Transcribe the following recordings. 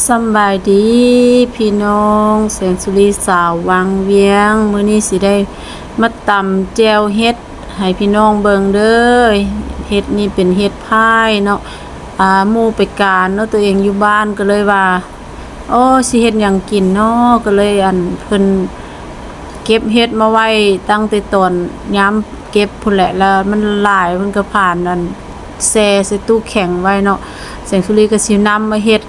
สำบายดีพี่น้องแสงสุรีสาววังเวียงมื้อนี้สิได้มาตำแจ่วเฮ็ดให้พี่น้องเบิ่งเด้อเฮ็ดนี่เป็นเฮ็ดพายเนาะหมู่ไปการเนาะตัวเองอยู่บ้านก็เลยว่าโอ้สิเฮ็ดหยังกินเนาะก็เลยเพิ่นเก็บเฮ็ดมาไว้ตั้งแต่ตอนยามเก็บพุ่นแหละแล้วมันหลายเพิ่นก็ผ่านแช่ใส่ตู้แข็งไว้เนาะแสงสุรีก็สินำมาเฮ็ด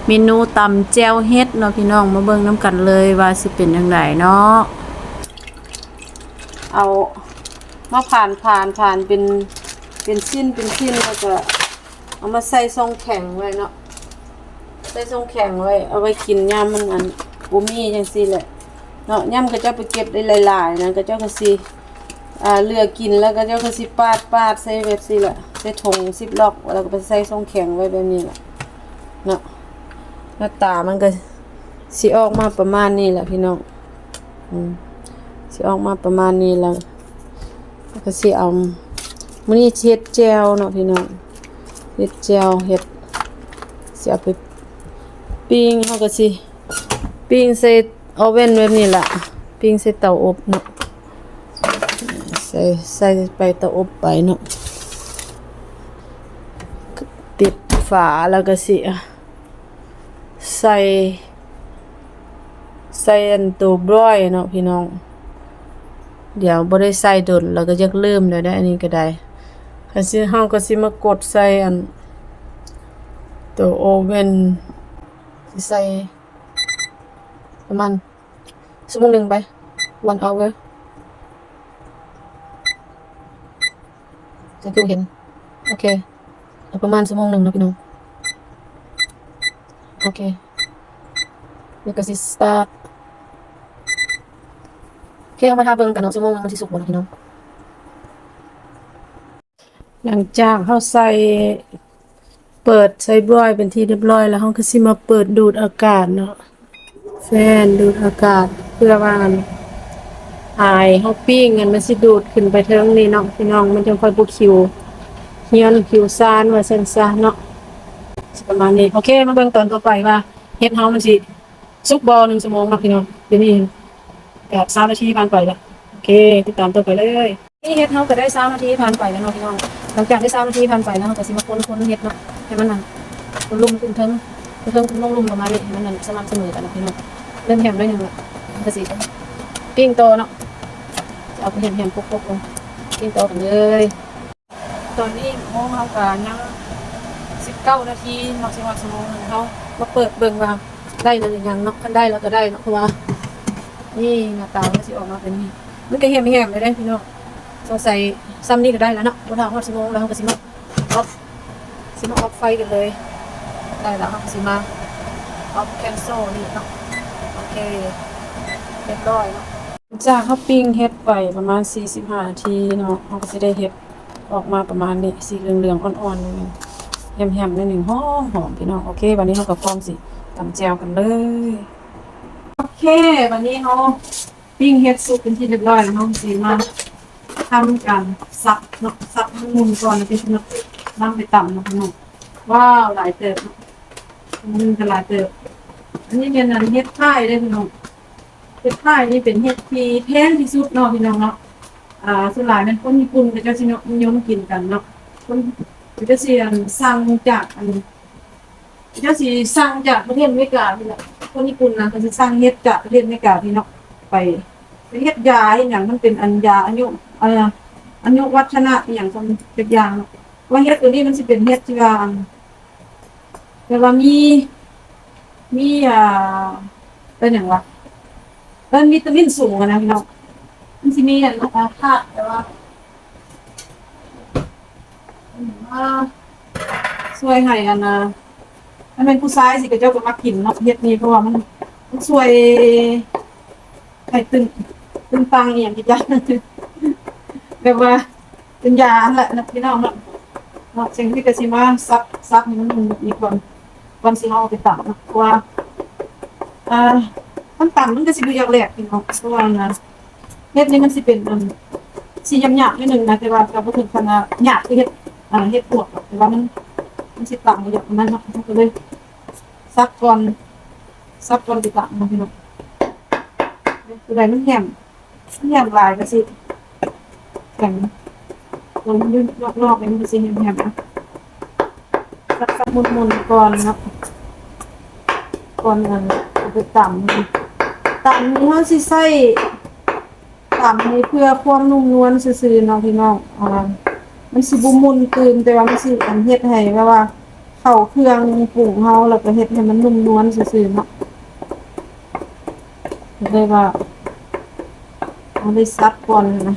เมนูตำแจ่วเฮ็ดเนาะพี่น้องมาเบิ่งน้ำกันเลยว่าสิเป็นจังไดเนาะเอามาผ่านเป็นชิ้นแล้วก็เอามาใส่ซองแข็งไว้เนาะใส่ซองแข็งไว้เอาไว้กินยามมันบ่มีจังซี่แหละเนาะยามก็จะไปเก็บได้หลายๆนะก็เจ้าก็สิเลือกกินแล้วก็เจ้าก็สิปาดใส่แบบซี่แหละใส่ถุงซิปล็อกแล้วก็ไปใส่ซองแข็งไว้แบบนี้แหละเนาะหน้าตามันก็สิออกมาประมาณนี้แหละพี่น้องสิออกมาประมาณนี้แล้วก็สิเอามื้อนี้เฮ็ดแจ่วเนาะพี่น้องเฮ็ดแจ่วเฮ็ดสิเอาไปปิ้งเฮาก็สิปิ้งใส่โอเว่นแบบนี้ล่ะปิ้งใส่เตาอบเนาะใส่ไปเตาอบไปเนาะปิดฝาแล้วก็สิใส่ตัวบร้อยเนาะพี่น้องเดี๋ยวบ่ได้ใส่ดนแล้วก็จะลืมแล้วได้อันนี้ก็ได้คันสิเฮาก็สิมากดใส่ตัวโอเว่นสิใส่ประมาณชั่วโมงนึงไป1 hour จะคือเห็นโอเคประมาณชั่วโมงนึงเนาะพี่น้องโอเคนี่ก็สิสตาร์ทโอเคเอามาทาเบิ่งกันเนาะชั่วโมงมันสิสุกบ่เนาะพี่น้องหลังจากเฮาเปิดใส่บรอยเป็นที่เรียบร้อยแล้วเฮาก็สิมาเปิดดูดอากาศเนาะแฟนดูดอากาศเพื่อว่าอายเฮาปิ้งมันสิดูดขึ้นไปเทิงนี่เนาะพี่น้องมันจังค่อยบ่คิวเฮียนคิวซ่านว่าซั่นซะเนาะประมาณนี้โอเคมาเบิ่งตอนต่อไปว่าเฮ็ดเฮามันสิสุกบ่1ชั่วโมงเนาะพี่น้องเดี๋ยวนี้แบบ3นาทีผ่านไปแล้วโอเคติดตามต่อไปเลยนี่เฮ็ดเฮาก็ได้3นาทีผ่านไปแล้วเนาะพี่น้องหลังจากได้3นาทีผ่านไปแล้วเฮาก็สิมาคนเฮ็ดเนาะให้มันลุ่มขึ้นเทิงลุ่มประมาณนี้ให้มันสม่ำเสมอกันนะพี่น้องเริ่มแหมได้นึงละก็สิปิ้งโตเนาะเอาไปแหมๆปกๆลงปิ้งโตกันเลยตอนนี้โมงเฮาก็ยัง19นาทีเนาะสิฮอดชั่วโมงนึงเฮามาเปิดเบิ่งว่าได้หรือยังเนาะคันได้แล้วก็ได้เนาะเพราะว่านี่หน้าตามันสิออกมาเป็นนี่มันก็แหมๆเลยได้พี่น้องสงสัยซ้ำนี่ก็ได้แล้วเนาะบ่ถ้าฮอดชั่วโมงแล้วเฮาก็สิมาออฟไฟกันเลยได้แล้วเฮาก็สิมาออฟแคนเซิลนี่เนาะโอเคเรียบร้อยเนาะจากเฮาปิ้งเฮ็ดไปประมาณ45นาทีเนาะเฮาก็สิได้เฮ็ดออกมาประมาณนี้สีเหลืองๆอ่อนๆนิดนึงแฮมๆนิดนึงหอมๆพี่น้องโอเควันนี้เฮาก็พร้อมสิตำแจ่วกันเลยโอเควันนี้เฮาปิ้งเฮ็ดสุกเป็นที่เรียบร้อยแล้วเฮาสิมาทำการสับเนาะสับให้มุนก่อนนะพี่น้องนำไปตำเนาะพี่น้องว้าวหลายเติบมันก็หลายเติบอันนี้เป็นเฮ็ดพายเด้อพี่น้องเฮ็ดพายนี่เป็นเฮ็ดที่แพงที่สุดเนาะพี่น้องเนาะส่วนหลายเป็นคนญี่ปุ่นก็จะนิยมกินกันเนาะคนก็จะสั่งจากจะสิสั่งจากประเทศอเมริกาพี่น้องคนญี่ปุ่นนะก็สิสั่งเฮ็ดจากประเทศอเมริกาพี่น้องไปเฮ็ดยาเฮ็ดหยังมันเป็นยาอายุวัฒนะอหยังซั่นเป็นอย่างเนาะว่าเฮ็ดตัวนี้มันสิเป็นเฮ็ดที่ว่าแต่ว่ามีเป็นหยังวะมันวิตามินสูงนะพี่น้องมันสิมีธาตุแต่ว่าช่วยให้มันเป็นผู้ชายสิก็เจ้าก็มากินเนาะเฮ็ดนี่เพราะว่ามันช่วยให้ตึงตังอีหยังอีกอย่างแบบว่าเป็นยาแหละนะพี่น้องเนาะสิ่งที่ก็สิมาซับให้มันมีก่อนสิเอาไปตำเนาะเพราะว่ามันตำมันก็สิดูยากแหลกพี่น้องเพราะว่าเฮ็ดนี่มันสิเป็นสิหยาบๆนิดนึงนะแต่ว่าก็บ่ถึงขนาดหยาบคือเฮ็ดปวดแต่ว่ามันสิตำอยู่อย่างนั้นเนาะก็เลย ซับก่อนไปตำนะพี่น้องตัวใดมันแหมลายก็สิแข็งตรงยืดรอบๆนี่มันจะสิแหมนะซับมุนๆก่อนเนาะก่อนเอาไปตำนี่เฮาสิใส่ตำนี่เพื่อความนุ่มนวลซื่อๆเนาะพี่น้องมันสิบ่มุนตื่นแต่ว่ามันสิเฮ็ดให้แบบว่าเข้าเครื่องปรุงเฮาแล้วก็เฮ็ดให้มันนุ่มนวลซื่อๆเนาะเลยว่าเอาไปซับก่อนนะ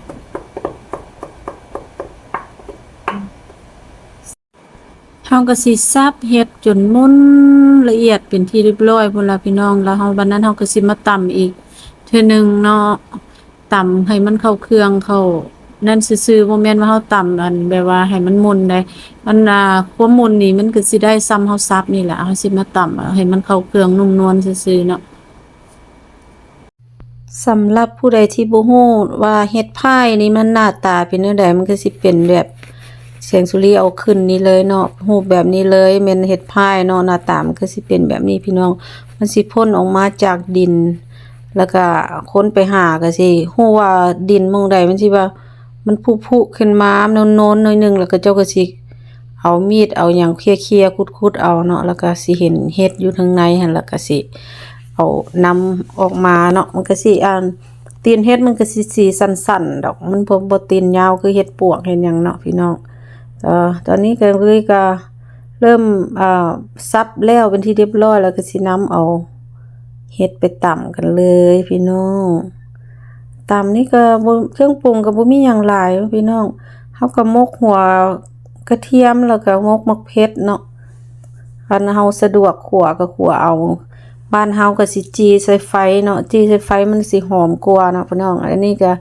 เฮาก็สิซับเฮ็ดจนมุนละเอียดเป็นที่เรียบร้อยพุ่นล่ะพี่น้องแล้วเฮาบัดนั้นเฮาก็สิมาตำอีกเทื่อนึงเนาะตำให้มันเข้าเครื่องเข้านั่นซื่อๆบ่แม่นว่าเฮาตำอันแบบว่าให้มันมุนได้มันความมุนนี่มันก็สิได้ซ้ำเฮาซับนี่แหละเฮาสิมาตำให้มันเข้าเครื่องนุ่มนวลซื่อๆเนาะสำหรับผู้ใดที่บ่ฮู้ว่าเห็ดพายนี่มันหน้าตาเป็นจังไดมันก็สิเป็นแบบแสงสุรีเอาขึ้นนี่เลยเนาะรูปแบบนี้เลยแม่นเห็ดพายเนาะหน้าตามันก็สิเป็นแบบนี้พี่น้องมันสิพ่นออกมาจากดินแล้วก็ค้นไปหาก็สิฮู้ว่าดินหม้องใดมันสิว่ามันพุๆขึ้นมาโน้นๆหน่อยหนึงแล้วก็เจ้าก็สิเอามีดเอาหยังเคี่ยๆคุดๆเอาเนาะแล้วก็สิเห็นเห็ดอยู่ข้างในหั่นแล้วก็สิเอานำออกมาเนาะมันก็สิตีนเฮ็ดมันก็สิสีสั้นๆดอกมันบ่ตีนยาวคือเฮ็ดปวกเฮ็ดหยังเนาะพี่น้องตอนนี้ก็เลยก็เริ่มซับแล้วเป็นที่เรียบร้อยแล้วก็สินำเอาเฮ็ดไปตำกันเลยพี่น้องตำนี่ก็บ่เครื่องปรุงก็บ่มีหยังหลายพี่น้องเฮาก็มกหัวกระเทียมแล้วก็มกมะเขือเนาะคันเฮาสะดวกขัวก็ขัวเอาบ้านเฮาก็สิจีใส่ไฟเนาะจีใส่ไฟมันสิหอมกว่าเนาะพี่น้องอันนี้ก็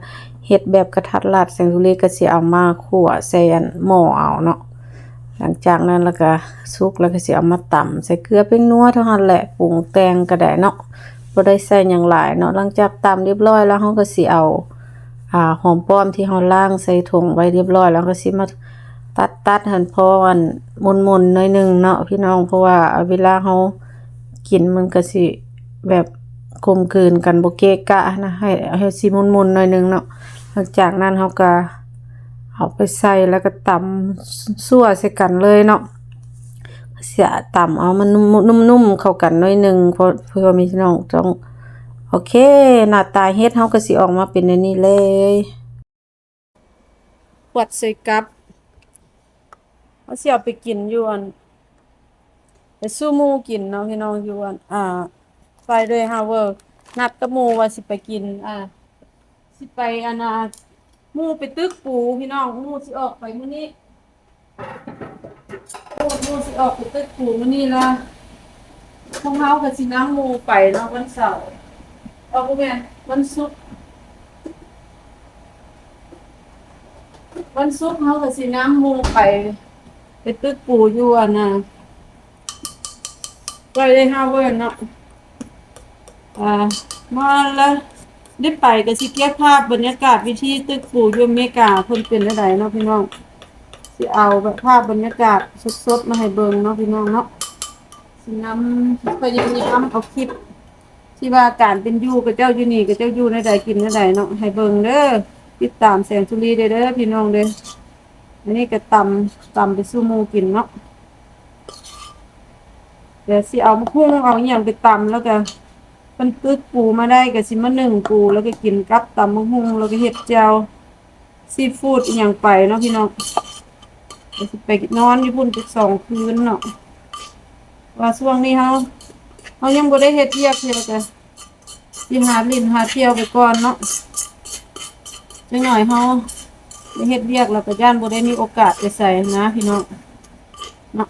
เฮ็ดแบบกระทัดรัดแสงสุรีก็สิเอามาคั่วใส่หม้อเอาเนาะหลังจากนั้นแล้วก็สุกแล้วก็สิเอามาตำใส่เกลือเพ็งนัวเท่านั้นแหละปรุงแต่งก็ได้เนาะบ่ได้ใส่หยังหลายเนาะหลังจากตำเรียบร้อยแล้วเฮาก็สิเอาหอมป้อมที่เฮาล้างใส่ถุงไว้เรียบร้อยแล้วก็สิมาตัดหั่นพอมุนๆหน่อยนึงเนาะพี่น้องเพราะว่าเวลาเฮากินมันก็สิแบบกลมกลืนกันบ่เกะกะนะให้สิมุนๆหน่อยนึงเนาะหลังจากนั้นเฮาก็เอาไปใส่แล้วก็ตำซั่วใส่กันเลยเนาะเสียตำเอามันนุ่มๆเข้ากันหน่อยนึงเพราะมีพี่น้องต้องโอเคหน้าตาเฮ็ดเฮาก็สิออกมาเป็นแบบนี้เลยขวดใส่กับเฮาสิเอาไปกินอยู่ไปสู้หมู่กินเนาะพี่น้องอยู่Friday Hour นัดกับหมู่ว่าสิไปกินสิไปหมู่ไปตึกปูพี่น้องหมู่สิออกไปมื้อนี้หมู่สิออกไปตึกปูมื้อนี้ล่ะพวกเฮาก็สินำหมู่ไปเนาะวันเสาร์บ่แม่นวันศุกร์เฮาก็สินำหมู่ไปตึกปูอยู่Friday Hour เนาะมาแล้วได้ไปก็สิเก็บภาพบรรยากาศวิธีตึกปูอยู่อเมริกาเพิ่นเป็นจังไดเนาะพี่น้องสิเอาแบบภาพบรรยากาศสดๆมาให้เบิ่งเนาะพี่น้องเนาะสินำพยายามเอาคลิปที่ว่าการเป็นอยู่กับเจ้าอยู่นี่กับเจ้าอยู่ในใดกินในใดเนาะให้เบิ่งเด้อติดตามแสงสุรีเด้อพี่น้องเด้ออันนี้ก็ตำไปสู่หมู่กินเนาะเดี๋ยวสิเอาพุ่งเอาอีหยังไปตำแล้วก็มันตึกปูมาได้ก็สิมานึ่งปูแล้วก็กินกับตำบักหุ่งแล้วก็เฮ็ดแจ่วซีฟู้ดอีหยังไปเนาะพี่น้องก็สิไปนอนอยู่พุ่นอีก2 คืนเนาะว่าช่วงนี้เฮายังบ่ได้เฮ็ดเวียกเฮ็ดก็สิหาลิ้นหาเที่ยวไปก่อนเนาะจักหน่อยเฮาได้เฮ็ดเวียกแล้วก็ย่านบ่ได้มีโอกาสไปใส่นะพี่น้องเนาะ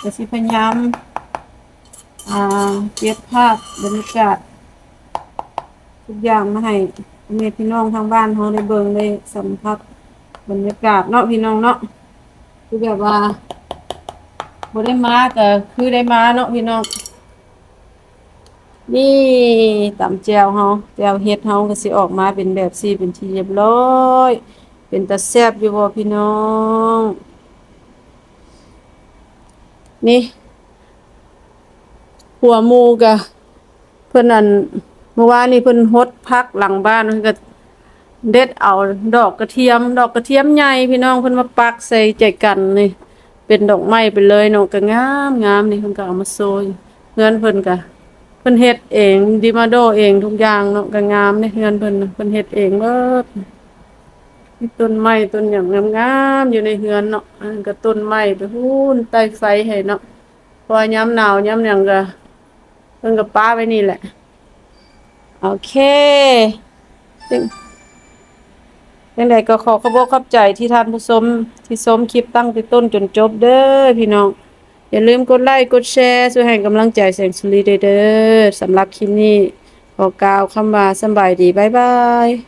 ก็สิพยายามเก็บภาพบรรยากาศทุกอย่างมาให้พี่น้องทางบ้านเฮาได้เบิ่งได้สัมผัสบรรยากาศเนาะพี่น้องเนาะคือแบบว่าบ่ได้มาก็คือได้มาเนาะพี่น้องนี่ตำแจ่วเฮาแจ่วเฮ็ดเฮาก็สิออกมาเป็นแบบนี้เป็นที่เรียบร้อยเป็นตาแซ่บอยู่บ่พี่น้องนี่ หัวหมูกะเพิ่นอันเมื่อวานนี้เพิ่นฮดพักหลังบ้านเพิ่นก็เด็ดเอาดอกกระเทียมใหญ่พี่น้องเพิ่นมาปักใส่ใจกันนี่เป็นดอกไม้ไปเลยเนาะก็งามงามนี่เพิ่นก็เอามาโซยเฮือนเพิ่นก็เพิ่นเฮ็ดเองดิมาโดเองทุกอย่างเนาะก็งามนี่เฮือนเพิ่นน่ะเพิ่นเฮ็ดเองเบิดมีต้นไม้ต้นหยังงามๆอยู่ในเฮือนเนาะอันนั้นก็ต้นไม้ไปพูนใต้ไฟให้เนาะพอยามหนาวยามหยังก็เพิ่นก็ป้าไว้นี่แหละโอเคจังใดก็ขอขอบอกขอบใจที่ท่านผู้ชมที่ชมคลิปตั้งแต่ต้นจนจบเด้อพี่น้องอย่าลืมกดไลค์กดแชร์ช่วยให้กำลังใจแสงสุรีเด้อสำหรับคลิปนี้ขอกล่าวคำว่าสำบายดีบ๊ายบาย